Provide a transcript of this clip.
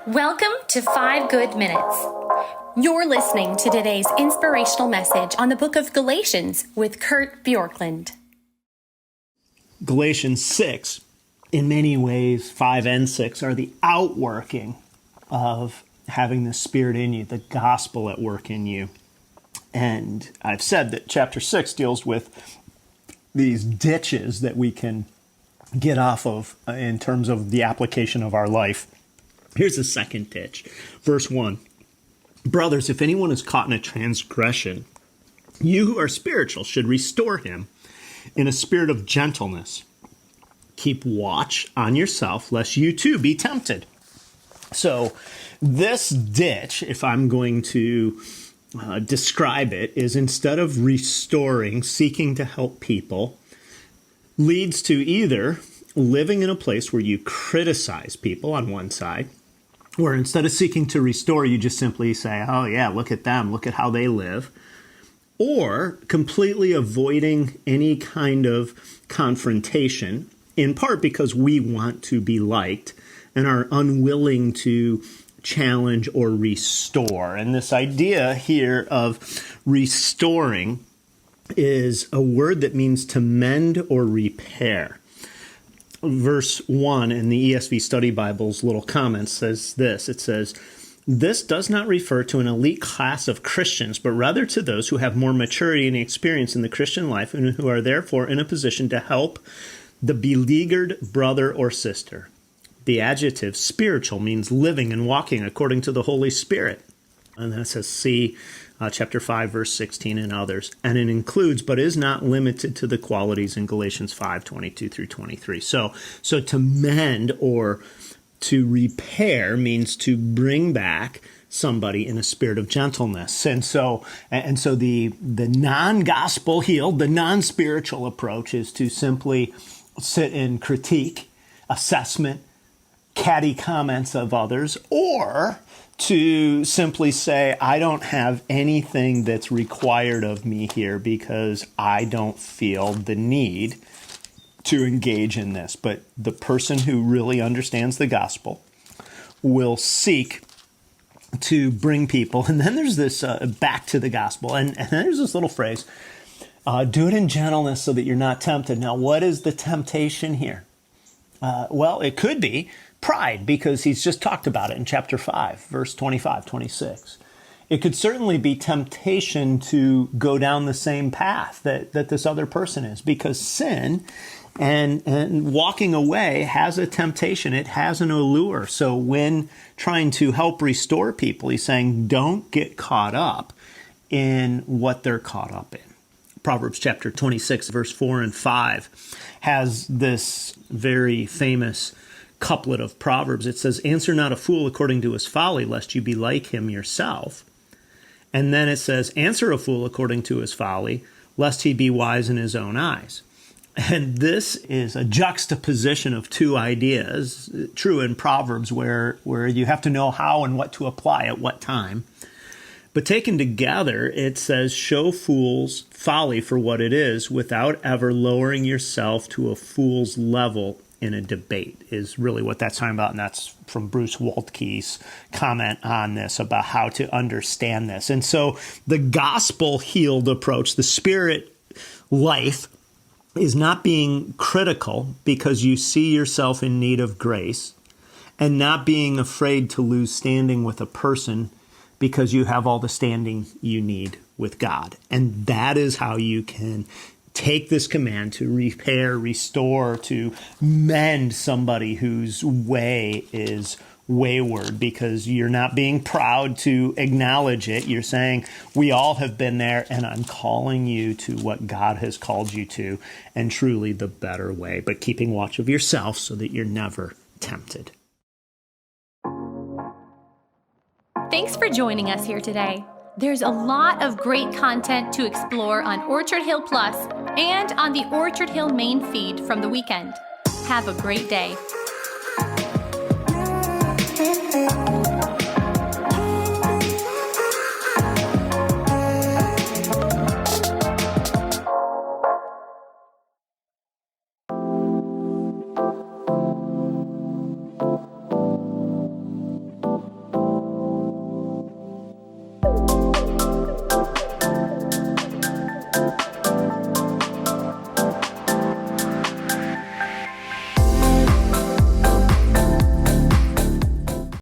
Welcome to 5 Good Minutes. You're listening to today's inspirational message on the book of Galatians with Kurt Bjorklund. Galatians 6, in many ways, 5 and 6, are the outworking of having the Spirit in you, the gospel at work in you. And I've said that chapter 6 deals with these ditches that we can get off of in terms of the application of our life. Here's the second ditch. Verse 1. Brothers, if anyone is caught in a transgression, you who are spiritual should restore him in a spirit of gentleness. Keep watch on yourself, lest you too be tempted. So this ditch, if I'm going to describe it, is instead of restoring, seeking to help people, leads to either living in a place where you criticize people on one side, or instead of seeking to restore, you just simply say, oh yeah, look at them, look at how they live, or completely avoiding any kind of confrontation, in part because we want to be liked and are unwilling to challenge or restore. And this idea here of restoring is a word that means to mend or repair. Verse 1 in the ESV Study Bible's little comments says this. It says, this does not refer to an elite class of Christians, but rather to those who have more maturity and experience in the Christian life and who are therefore in a position to help the beleaguered brother or sister. The adjective spiritual means living and walking according to the Holy Spirit. And then it says, see chapter 5, verse 16 and others. And it includes, but is not limited to the qualities in Galatians 5, 22 through 23. So to mend or to repair means to bring back somebody in a spirit of gentleness. And so the non-gospel healed, the non-spiritual approach is to simply sit in critique, assessment, catty comments of others, or to simply say, I don't have anything that's required of me here because I don't feel the need to engage in this. But the person who really understands the gospel will seek to bring people. And then there's this back to the gospel. And then there's this little phrase, do it in gentleness so that you're not tempted. Now, what is the temptation here? Well, it could be pride, because he's just talked about it in chapter 5, verse 25, 26. It could certainly be temptation to go down the same path that this other person is, because sin and walking away has a temptation. It has an allure. So when trying to help restore people, he's saying, don't get caught up in what they're caught up in. Proverbs chapter 26, verse 4 and 5 has this very famous couplet of Proverbs. It says, answer not a fool according to his folly, lest you be like him yourself. And then it says, answer a fool according to his folly, lest he be wise in his own eyes. And this is a juxtaposition of two ideas, true in Proverbs, where you have to know how and what to apply at what time. But taken together, it says, show fools folly for what it is without ever lowering yourself to a fool's level in a debate, is really what that's talking about. And that's from Bruce Waltke's comment on this about how to understand this. And so the gospel-healed approach, the spirit life, is not being critical because you see yourself in need of grace, and not being afraid to lose standing with a person because you have all the standing you need with God. And that is how you can take this command to repair, restore, to mend somebody whose way is wayward, because you're not being proud to acknowledge it. You're saying, we all have been there, and I'm calling you to what God has called you to, and truly the better way, but keeping watch of yourself so that you're never tempted. Thanks for joining us here today. There's a lot of great content to explore on Orchard Hill Plus and on the Orchard Hill main feed from the weekend. Have a great day.